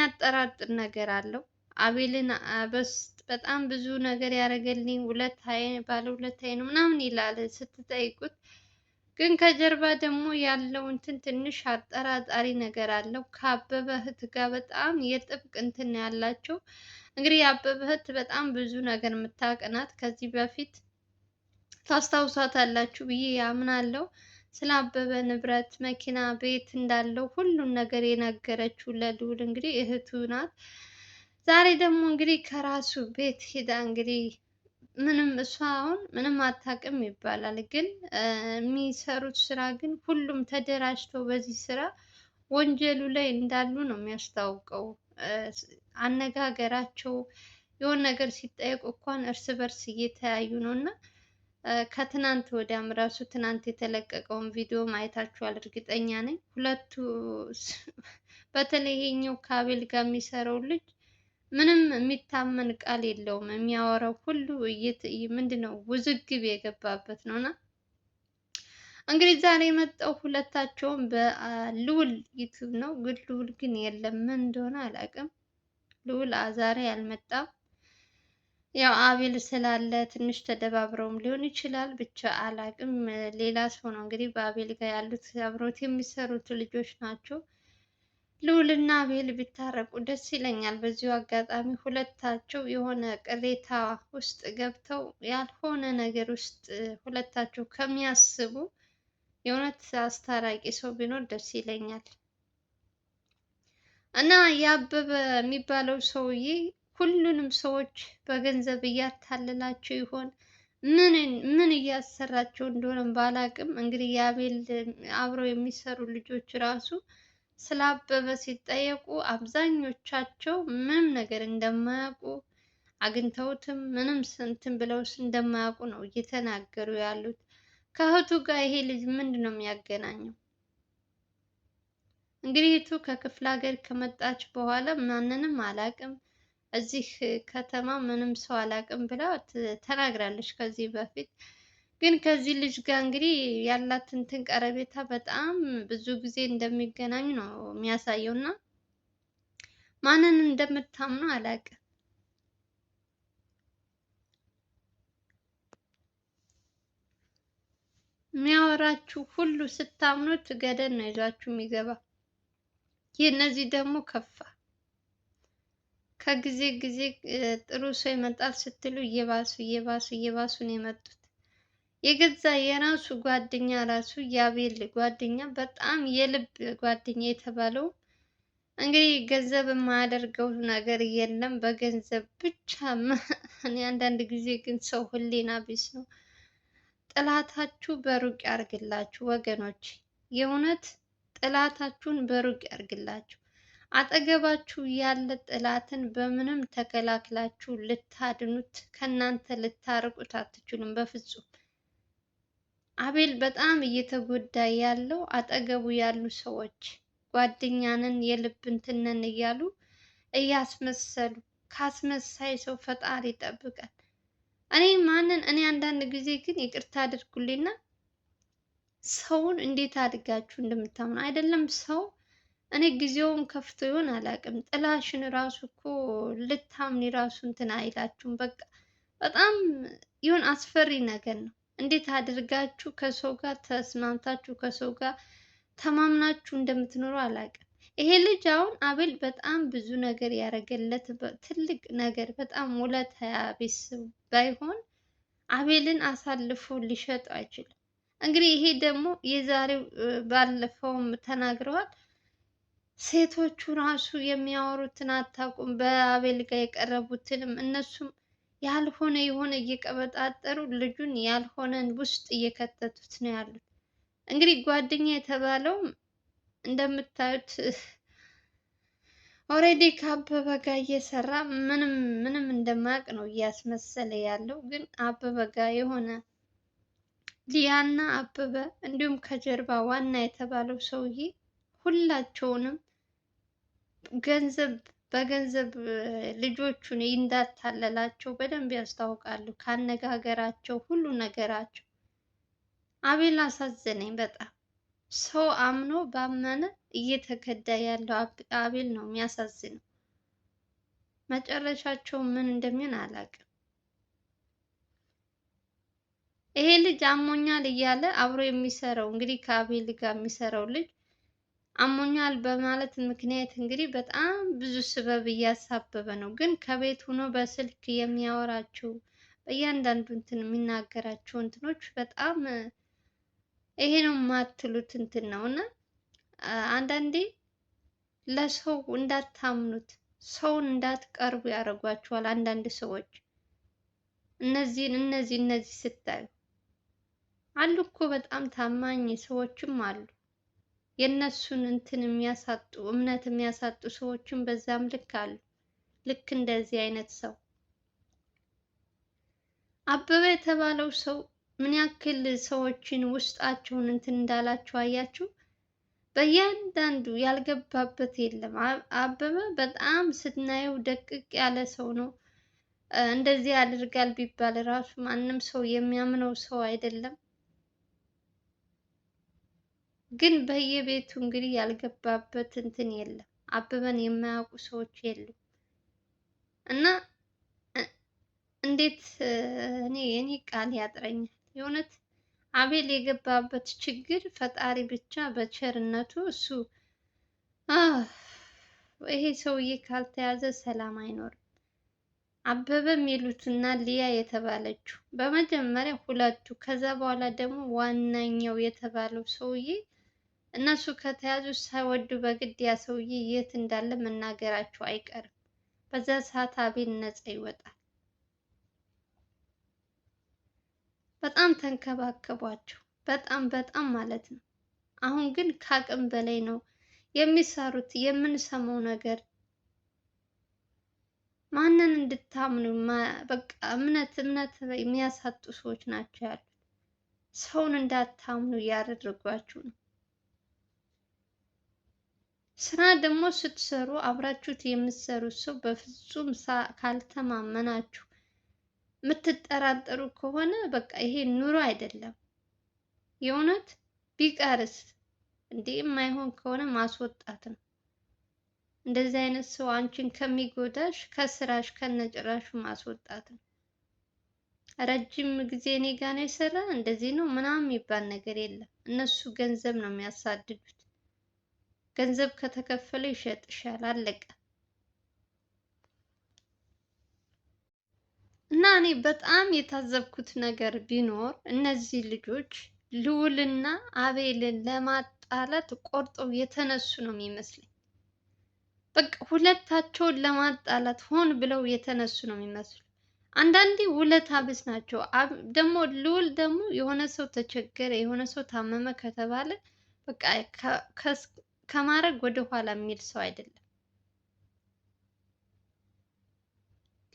የሚያጠራጥር ነገር አለው። አቤልን በጣም ብዙ ነገር ያደረገልኝ ባለውለታዬ ነው ምናምን ይላል ስትጠይቁት፣ ግን ከጀርባ ደግሞ ያለው እንትን ትንሽ አጠራጣሪ ነገር አለው። ከአበበ እህት ጋር በጣም የጥብቅ እንትን ያላቸው። እንግዲህ የአበበ እህት በጣም ብዙ ነገር የምታውቅ ናት። ከዚህ በፊት ታስታውሳታላችሁ ብዬ ያምናለሁ። ስለ አበበ ንብረት፣ መኪና፣ ቤት እንዳለው ሁሉን ነገር የነገረችው ለልዑል እንግዲህ እህቱ ናት። ዛሬ ደግሞ እንግዲህ ከራሱ ቤት ሄዳ እንግዲህ ምንም እሷ አሁን ምንም አታውቅም ይባላል፣ ግን የሚሰሩት ስራ ግን ሁሉም ተደራጅተው በዚህ ስራ ወንጀሉ ላይ እንዳሉ ነው የሚያስታውቀው። አነጋገራቸው የሆነ ነገር ሲጠየቁ እንኳን እርስ በርስ እየተያዩ ነው። እና ከትናንት ወዲያም ራሱ ትናንት የተለቀቀውን ቪዲዮ ማየታችኋል እርግጠኛ ነኝ። ሁለቱ በተለይ ይሄኛው ከአቤል ጋር የሚሰራው ልጅ ምንም የሚታመን ቃል የለውም። የሚያወራው ሁሉ ምንድነው ውዝግብ የገባበት ነው። እና እንግዲህ ዛሬ የመጣው ሁለታቸውም በልዑል ዩቱብ ነው። ግን ልዑል ግን የለም፣ ምን እንደሆነ አላውቅም። ልዑል ዛሬ አልመጣም። ያው አቤል ስላለ ትንሽ ተደባብረውም ሊሆን ይችላል፣ ብቻ አላውቅም። ሌላ ሰው ነው እንግዲህ በአቤል ጋር ያሉት አብሮት የሚሰሩት ልጆች ናቸው። ልዑልና አቤል ቢታረቁ ደስ ይለኛል። በዚሁ አጋጣሚ ሁለታቸው የሆነ ቅሬታ ውስጥ ገብተው ያልሆነ ነገር ውስጥ ሁለታቸው ከሚያስቡ የእውነት አስታራቂ ሰው ቢኖር ደስ ይለኛል። እና የአበበ የሚባለው ሰውዬ ሁሉንም ሰዎች በገንዘብ እያታለላቸው ይሆን? ምን እያሰራቸው እንደሆነ ባላቅም፣ እንግዲህ የአቤል አብረው የሚሰሩ ልጆች ራሱ ስለ አበበ ሲጠየቁ አብዛኞቻቸው ምንም ነገር እንደማያውቁ አግኝተውትም ምንም ስንትን ብለው እንደማያውቁ ነው እየተናገሩ ያሉት። ከእህቱ ጋር ይሄ ልጅ ምንድን ነው የሚያገናኘው? እንግዲህ እህቱ ከክፍለ ሀገር ከመጣች በኋላ ማንንም አላቅም፣ እዚህ ከተማ ምንም ሰው አላቅም ብላ ተናግራለች ከዚህ በፊት። ግን ከዚህ ልጅ ጋር እንግዲህ ያላት እንትን ቀረቤታ በጣም ብዙ ጊዜ እንደሚገናኙ ነው የሚያሳየው። እና ማንን እንደምታምኑ አላቅም። የሚያወራችሁ ሁሉ ስታምኑት ገደል ነው ይዟችሁ የሚገባ። የእነዚህ ደግሞ ከፋ። ከጊዜ ጊዜ ጥሩ ሰው ይመጣል ስትሉ እየባሱ ነው የመጡት። የገዛ የራሱ ጓደኛ ራሱ የአቤል ጓደኛ በጣም የልብ ጓደኛ የተባለው እንግዲህ ገንዘብ የማያደርገው ነገር የለም በገንዘብ ብቻ። እኔ አንዳንድ ጊዜ ግን ሰው ህሊና ቢስ ነው። ጥላታችሁ በሩቅ ያርግላችሁ ወገኖች፣ የእውነት ጥላታችሁን በሩቅ ያርግላችሁ። አጠገባችሁ ያለ ጥላትን በምንም ተከላክላችሁ ልታድኑት ከእናንተ ልታርቁት አትችሉም በፍጹም። አቤል በጣም እየተጎዳ ያለው አጠገቡ ያሉ ሰዎች ጓደኛንን የልብ እንትን ነን እያሉ እያስመሰሉ፣ ካስመሳይ ሰው ፈጣሪ ይጠብቃል። እኔ አንዳንድ ጊዜ ግን ይቅርታ አድርጉልኝና ሰውን እንዴት አድርጋችሁ እንደምታምኑ አይደለም ሰው። እኔ ጊዜውን ከፍቶ ይሆን አላውቅም፣ ጥላሽን ራሱ እኮ ልታምኒ ራሱ እንትን አይላችሁም። በቃ በጣም ይሁን አስፈሪ ነገር ነው። እንዴት አድርጋችሁ ከሰው ጋር ተስማምታችሁ ከሰው ጋር ተማምናችሁ እንደምትኖሩ አላውቅም። ይሄ ልጅ አሁን አቤል በጣም ብዙ ነገር ያደረገለት ትልቅ ነገር፣ በጣም ውለታ ቢስ ባይሆን አቤልን አሳልፎ ሊሸጠው አይችልም። እንግዲህ ይሄ ደግሞ የዛሬው ባለፈውም ተናግረዋል። ሴቶቹ ራሱ የሚያወሩትን አታውቁም። በአቤል ጋር የቀረቡትንም እነሱም ያልሆነ የሆነ እየቀበጣጠሩ ልጁን ያልሆነን ውስጥ እየከተቱት ነው ያሉት። እንግዲህ ጓደኛ የተባለው እንደምታዩት ኦልሬዲ ከአበበ ጋር እየሰራ ምንም እንደማያውቅ ነው እያስመሰለ ያለው። ግን አበበ ጋር የሆነ ሊያና አበበ እንዲሁም ከጀርባ ዋና የተባለው ሰውዬ ሁላቸውንም በገንዘብ ልጆቹን እንዳታለላቸው በደንብ ያስታውቃሉ። ካነጋገራቸው ሁሉ ነገራቸው። አቤል አሳዘነኝ በጣም። ሰው አምኖ ባመነ እየተከዳ ያለው አቤል ነው የሚያሳዝነው። መጨረሻቸው ምን እንደሚሆን አላውቅም። ይሄ ልጅ አሞኛል እያለ አብሮ የሚሰራው እንግዲህ ከአቤል ጋር የሚሰራው ልጅ አሞኛል በማለት ምክንያት እንግዲህ በጣም ብዙ ስበብ እያሳበበ ነው። ግን ከቤት ሆኖ በስልክ የሚያወራቸው በእያንዳንዱ እንትን የሚናገራቸው እንትኖች በጣም ይሄ ነው የማትሉት እንትን ነው። እና አንዳንዴ ለሰው እንዳታምኑት ሰውን እንዳትቀርቡ ያደርጓቸዋል። አንዳንድ ሰዎች እነዚህ ስታዩ አሉ እኮ በጣም ታማኝ ሰዎችም አሉ። የእነሱን እንትን የሚያሳጡ እምነት የሚያሳጡ ሰዎችም በዛም ልክ አሉ። ልክ እንደዚህ አይነት ሰው አበበ የተባለው ሰው ምን ያክል ሰዎችን ውስጣቸውን እንትን እንዳላቸው አያችሁ? በእያንዳንዱ ያልገባበት የለም። አበበ በጣም ስናየው ደቅቅ ያለ ሰው ነው። እንደዚህ ያደርጋል ቢባል ራሱ ማንም ሰው የሚያምነው ሰው አይደለም። ግን በየቤቱ እንግዲህ ያልገባበት እንትን የለም። አበበን የማያውቁ ሰዎች የሉም። እና እንዴት እኔ ቃል ያጥረኛል የእውነት አቤል የገባበት ችግር ፈጣሪ ብቻ በቸርነቱ እሱ ይሄ ሰውዬ ካልተያዘ ሰላም አይኖርም። አበበ የሚሉትና ሊያ የተባለችው በመጀመሪያ ሁለቱ፣ ከዛ በኋላ ደግሞ ዋናኛው የተባለው ሰውዬ እነሱ ከተያዙ ሳይወዱ በግድ ያ ሰውዬ የት እንዳለ መናገራቸው አይቀርም። በዛ ሰዓት አቤል ነፃ ይወጣል። በጣም ተንከባከቧቸው። በጣም ማለት ነው። አሁን ግን ከአቅም በላይ ነው የሚሰሩት። የምንሰማው ነገር ማንን እንድታምኑ በቃ እምነት የሚያሳጡ ሰዎች ናቸው ያሉት። ሰውን እንዳታምኑ እያደረጓችሁ ነው። ስራ ደግሞ ስትሰሩ አብራችሁት የምትሰሩት ሰው በፍጹም ካልተማመናችሁ የምትጠራጠሩ ከሆነ በቃ ይሄ ኑሮ አይደለም። የእውነት ቢቀርስ እንዴ የማይሆን ከሆነ ማስወጣት ነው። እንደዚህ አይነት ሰው አንቺን ከሚጎዳሽ ከስራሽ ከነጭራሹ ማስወጣት ነው። ረጅም ጊዜ እኔ ጋ ነው የሰራ እንደዚህ ነው ምናምን የሚባል ነገር የለም። እነሱ ገንዘብ ነው የሚያሳድዱት። ገንዘብ ከተከፈለ ይሸጥሻል፣ አለቀ። እና እኔ በጣም የታዘብኩት ነገር ቢኖር እነዚህ ልጆች ልዑልና አቤልን ለማጣላት ቆርጠው የተነሱ ነው የሚመስለኝ። በቃ ሁለታቸውን ለማጣላት ሆን ብለው የተነሱ ነው የሚመስሉ። አንዳንዴ ውለታ ቢስ ናቸው። ደግሞ ልዑል ደግሞ የሆነ ሰው ተቸገረ፣ የሆነ ሰው ታመመ ከተባለ በቃ ከማድረግ ወደ ኋላ የሚል ሰው አይደለም።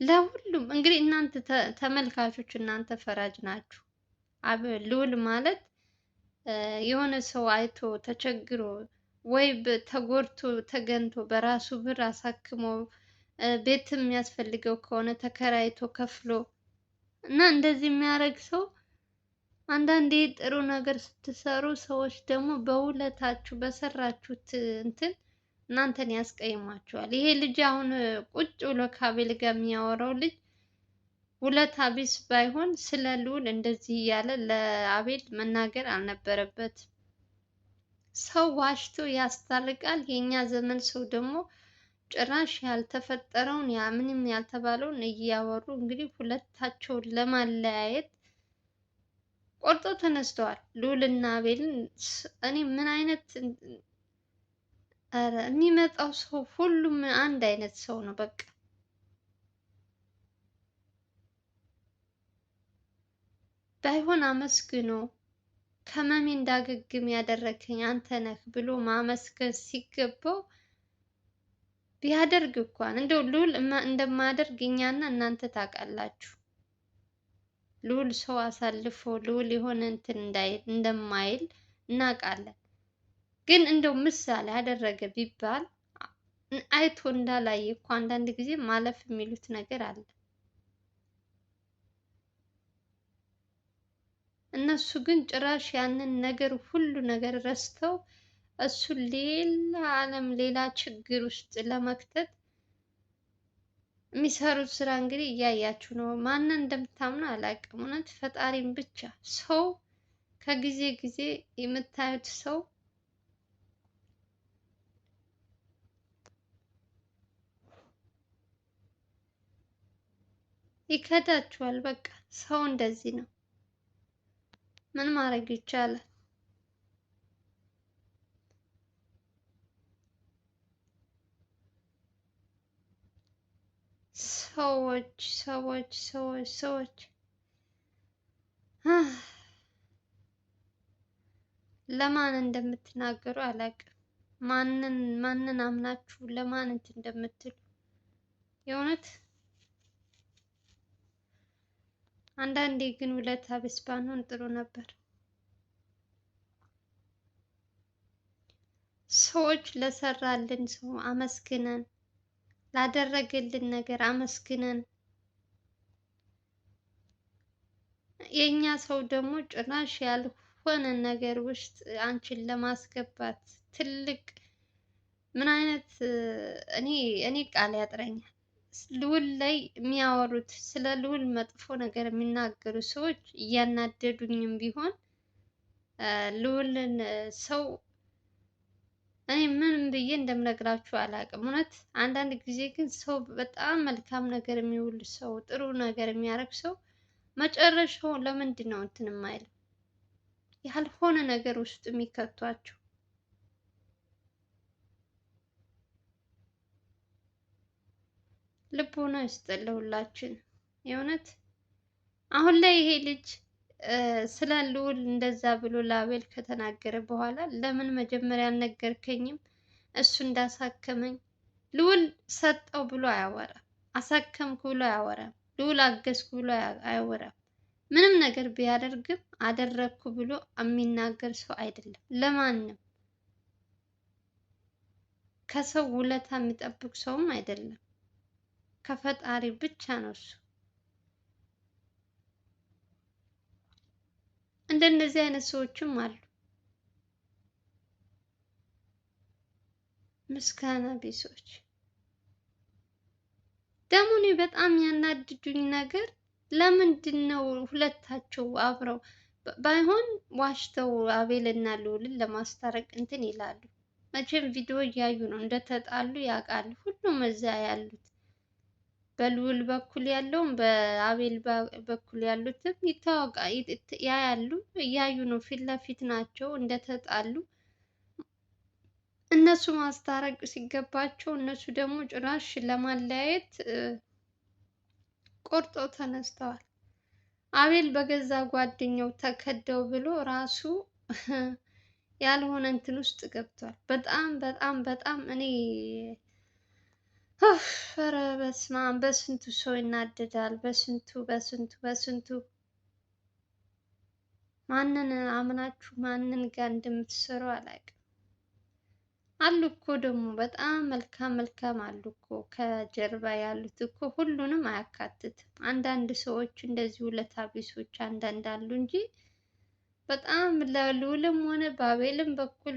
ለሁሉም እንግዲህ እናንተ ተመልካቾች እናንተ ፈራጅ ናችሁ። ልዑል ማለት የሆነ ሰው አይቶ ተቸግሮ ወይ ተጎድቶ ተገንቶ በራሱ ብር አሳክሞ ቤትም የሚያስፈልገው ከሆነ ተከራይቶ ከፍሎ እና እንደዚህ የሚያደርግ ሰው። አንዳንዴ ጥሩ ነገር ስትሰሩ ሰዎች ደግሞ በውለታችሁ በሰራችሁት እንትን እናንተን ያስቀይሟቸዋል። ይሄ ልጅ አሁን ቁጭ ብሎ ከአቤል ጋር የሚያወራው ልጅ ውለታ ቢስ ባይሆን ስለ ልዑል እንደዚህ እያለ ለአቤል መናገር አልነበረበትም። ሰው ዋሽቶ ያስታርቃል። የኛ ዘመን ሰው ደግሞ ጭራሽ ያልተፈጠረውን ምንም ያልተባለውን እያወሩ እንግዲህ ሁለታቸውን ለማለያየት ቆርጦ ተነስተዋል። ልዑልና አቤልን እኔ ምን አይነት የሚመጣው ሰው ሁሉም አንድ አይነት ሰው ነው። በቃ ባይሆን አመስግኖ ከመሜ እንዳገግም ያደረከኝ አንተ ነህ ብሎ ማመስገን ሲገባው ቢያደርግ እንኳን እንደው ልዑል እንደማያደርግ እኛና እናንተ ታውቃላችሁ። ልዑል ሰው አሳልፎ ልዑል የሆነ እንትን እንደማይል እናውቃለን። ግን እንደው ምሳሌ ያደረገ ቢባል አይቶ እንዳላየ እኮ አንዳንድ ጊዜ ማለፍ የሚሉት ነገር አለ። እነሱ ግን ጭራሽ ያንን ነገር ሁሉ ነገር ረስተው እሱን ሌላ ዓለም ሌላ ችግር ውስጥ ለመክተት የሚሰሩት ስራ እንግዲህ እያያችሁ ነው። ማንን እንደምታምኑ አላውቅም። እውነት ፈጣሪም ብቻ። ሰው ከጊዜ ጊዜ የምታዩት ሰው ይከዳችኋል። በቃ ሰው እንደዚህ ነው። ምን ማድረግ ይቻላል? ሰዎች ሰዎች ሰዎች ሰዎች ለማን እንደምትናገሩ አላውቅም። ማንን አምናችሁ ለማን እንትን እንደምትሉ የእውነት አንዳንዴ ግን ውለታ ቢስ ባንሆን ጥሩ ነበር። ሰዎች ለሰራልን ሰው አመስግነን ላደረገልን ነገር አመስግነን የኛ ሰው ደግሞ ጭራሽ ያልሆነ ነገር ውስጥ አንቺን ለማስገባት ትልቅ ምን አይነት እኔ ቃል ያጥረኛል። ልዑል ላይ የሚያወሩት ስለ ልዑል መጥፎ ነገር የሚናገሩ ሰዎች እያናደዱኝም ቢሆን ልዑልን ሰው እኔ ምን ብዬ እንደምነግራችሁ አላውቅም። እውነት አንዳንድ ጊዜ ግን ሰው በጣም መልካም ነገር የሚውል ሰው ጥሩ ነገር የሚያደርግ ሰው መጨረሻው ለምንድን ነው እንትን የማይለው? ያልሆነ ነገር ውስጥ የሚከቷቸው? ልቦና ይስጠን ለሁላችን የእውነት። አሁን ላይ ይሄ ልጅ ስለ ልዑል እንደዛ ብሎ ለአቤል ከተናገረ በኋላ ለምን መጀመሪያ አልነገርከኝም? እሱ እንዳሳከመኝ ልዑል ሰጠው ብሎ አያወራም። አሳከምኩ ብሎ አያወራም። ልዑል አገዝኩ ብሎ አያወራም። ምንም ነገር ቢያደርግም አደረግኩ ብሎ የሚናገር ሰው አይደለም። ለማንም ከሰው ውለታ የሚጠብቅ ሰውም አይደለም። ከፈጣሪ ብቻ ነው እሱ። እንደነዚህ አይነት ሰዎችም አሉ። ምስጋና ቢሶች ደግሞ እኔ በጣም ያናድዱኝ ነገር ለምንድን ነው ሁለታቸው አብረው ባይሆን ዋሽተው አቤልና ልዑልን ለማስታረቅ እንትን ይላሉ። መቼም ቪዲዮ እያዩ ነው እንደተጣሉ ያውቃሉ። ሁሉም እዛ ያሉት በልዑል በኩል ያለውም በአቤል በኩል ያሉትም ይታወቃል፣ ያያሉ፣ እያዩ ነው። ፊት ለፊት ናቸው እንደተጣሉ። እነሱ ማስታረቅ ሲገባቸው እነሱ ደግሞ ጭራሽ ለማለያየት ቆርጠው ተነስተዋል። አቤል በገዛ ጓደኛው ተከደው ብሎ ራሱ ያልሆነ እንትን ውስጥ ገብቷል። በጣም በጣም በጣም እኔ ኧረ በስመ አብ በስንቱ ሰው ይናደዳል። በስንቱ በስንቱ በስንቱ ማንን አምናችሁ ማንን ጋር እንደምትሰሩ አላውቅም። አሉ እኮ ደግሞ በጣም መልካም መልካም አሉ እኮ ከጀርባ ያሉት እኮ ሁሉንም አያካትትም። አንዳንድ ሰዎች እንደዚህ ውለታ ቢሶች አንዳንድ አሉ እንጂ በጣም ለልዑልም ሆነ በአቤልም በኩል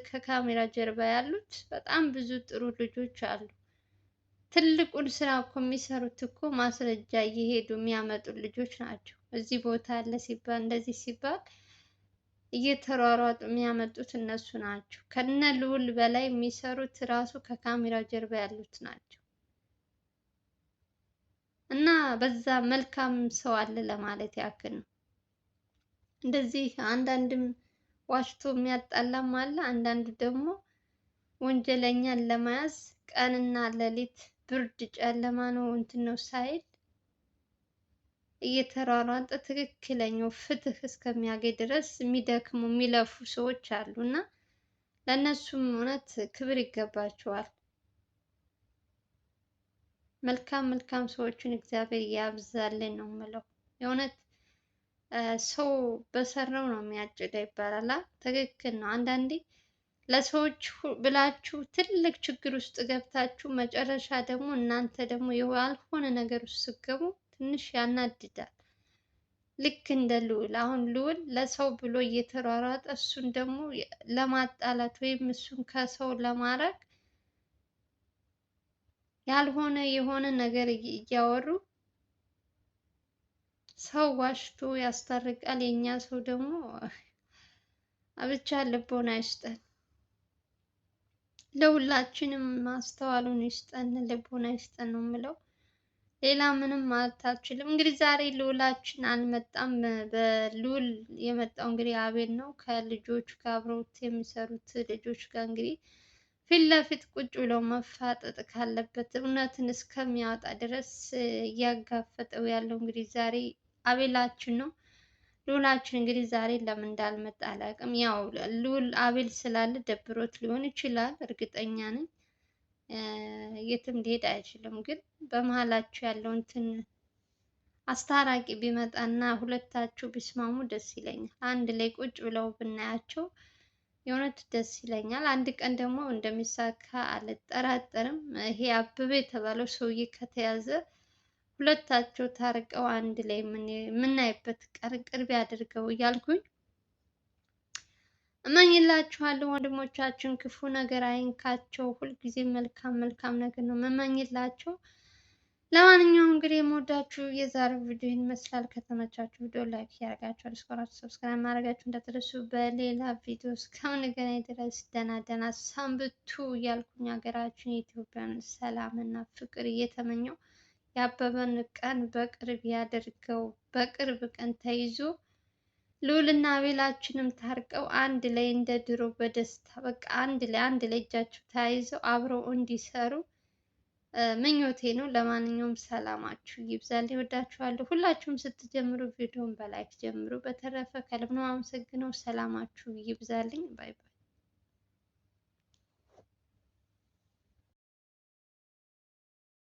ከካሜራ ጀርባ ያሉት በጣም ብዙ ጥሩ ልጆች አሉ። ትልቁን ስራ እኮ የሚሰሩት እኮ ማስረጃ እየሄዱ የሚያመጡ ልጆች ናቸው። እዚህ ቦታ አለ ሲባል እንደዚህ ሲባል እየተሯሯጡ የሚያመጡት እነሱ ናቸው። ከነ ልዑል በላይ የሚሰሩት ራሱ ከካሜራ ጀርባ ያሉት ናቸው። እና በዛ መልካም ሰው አለ ለማለት ያክል ነው። እንደዚህ አንዳንድም ዋሽቶ የሚያጣላም አለ። አንዳንዱ ደግሞ ወንጀለኛን ለመያዝ ቀንና ሌሊት ብርድ ጨለማ ነው እንትን ነው ሳይል እየተሯሯጠ ትክክለኛው ፍትህ እስከሚያገኝ ድረስ የሚደክሙ የሚለፉ ሰዎች አሉ እና ለእነሱም እውነት ክብር ይገባቸዋል። መልካም መልካም ሰዎችን እግዚአብሔር ያብዛልን ነው የምለው። የእውነት ሰው በሰራው ነው የሚያጭደው ይባላል። ትክክል ነው። አንዳንዴ ለሰዎች ብላችሁ ትልቅ ችግር ውስጥ ገብታችሁ መጨረሻ ደግሞ እናንተ ደግሞ ያልሆነ ነገር ውስጥ ስትገቡ ትንሽ ያናድዳል። ልክ እንደ ልዑል አሁን ልዑል ለሰው ብሎ እየተሯሯጠ እሱን ደግሞ ለማጣላት ወይም እሱን ከሰው ለማራቅ ያልሆነ የሆነ ነገር እያወሩ ሰው ዋሽቶ ያስታርቃል። የኛ ሰው ደግሞ ብቻ ልቦና ይስጠን። ለሁላችንም ማስተዋሉን ይስጠን፣ ልቦና ይስጠን ነው የምለው። ሌላ ምንም ማለት አልችልም። እንግዲህ ዛሬ ልዑላችን አልመጣም። በልዑል የመጣው እንግዲህ አቤል ነው ከልጆቹ ጋር አብረውት የሚሰሩት ልጆች ጋር እንግዲህ ፊት ለፊት ቁጭ ብለው መፋጠጥ ካለበት እውነትን እስከሚያወጣ ድረስ እያጋፈጠው ያለው እንግዲህ ዛሬ አቤላችን ነው። ልዑላችን እንግዲህ ዛሬ ለምን እንዳልመጣ አላውቅም። ያው ልዑል አቤል ስላለ ደብሮት ሊሆን ይችላል፣ እርግጠኛ ነኝ። የትም ሊሄድ አይችልም። ግን በመሀላችሁ ያለው እንትን አስታራቂ ቢመጣና ሁለታችሁ ቢስማሙ ደስ ይለኛል። አንድ ላይ ቁጭ ብለው ብናያቸው የእውነት ደስ ይለኛል። አንድ ቀን ደግሞ እንደሚሳካ አልጠራጠርም። ይሄ አበበ የተባለው ሰውዬ ከተያዘ ሁለታቸው ታርቀው አንድ ላይ የምናይበት ቀን ቅርብ ያድርገው እያልኩኝ እመኝላችኋለሁ። ወንድሞቻችን ክፉ ነገር አይንካቸው። ሁልጊዜ መልካም መልካም ነገር ነው የምመኝላቸው። ለማንኛውም እንግዲህ የምወዳችሁ የዛሬው ቪዲዮ ይህን ይመስላል። ከተመቻችሁ ቪዲዮ ላይክ ያደርጋችሁ፣ ዲስኮራችሁ ሰብስክራይብ ማድረጋችሁ እንዳትረሱ። በሌላ ቪዲዮ እስከምንገናኝ ድረስ ደህና ደህና ሰንብቱ እያልኩኝ ሀገራችን የኢትዮጵያን ሰላም እና ፍቅር እየተመኘው ያበበን ቀን በቅርብ ያደርገው። በቅርብ ቀን ተይዞ ልዑልና አቤላችንም ታርቀው አንድ ላይ እንደ ድሮ በደስታ በቃ አንድ ላይ እጃቸው ተያይዘው አብረው እንዲሰሩ ምኞቴ ነው። ለማንኛውም ሰላማችሁ ይብዛልኝ። እወዳችኋለሁ። ሁላችሁም ስትጀምሩ ቪዲዮን በላይክ ጀምሩ። በተረፈ ከልብ ነው አመሰግነው። ሰላማችሁ ይብዛልኝ። ባይ ባይ።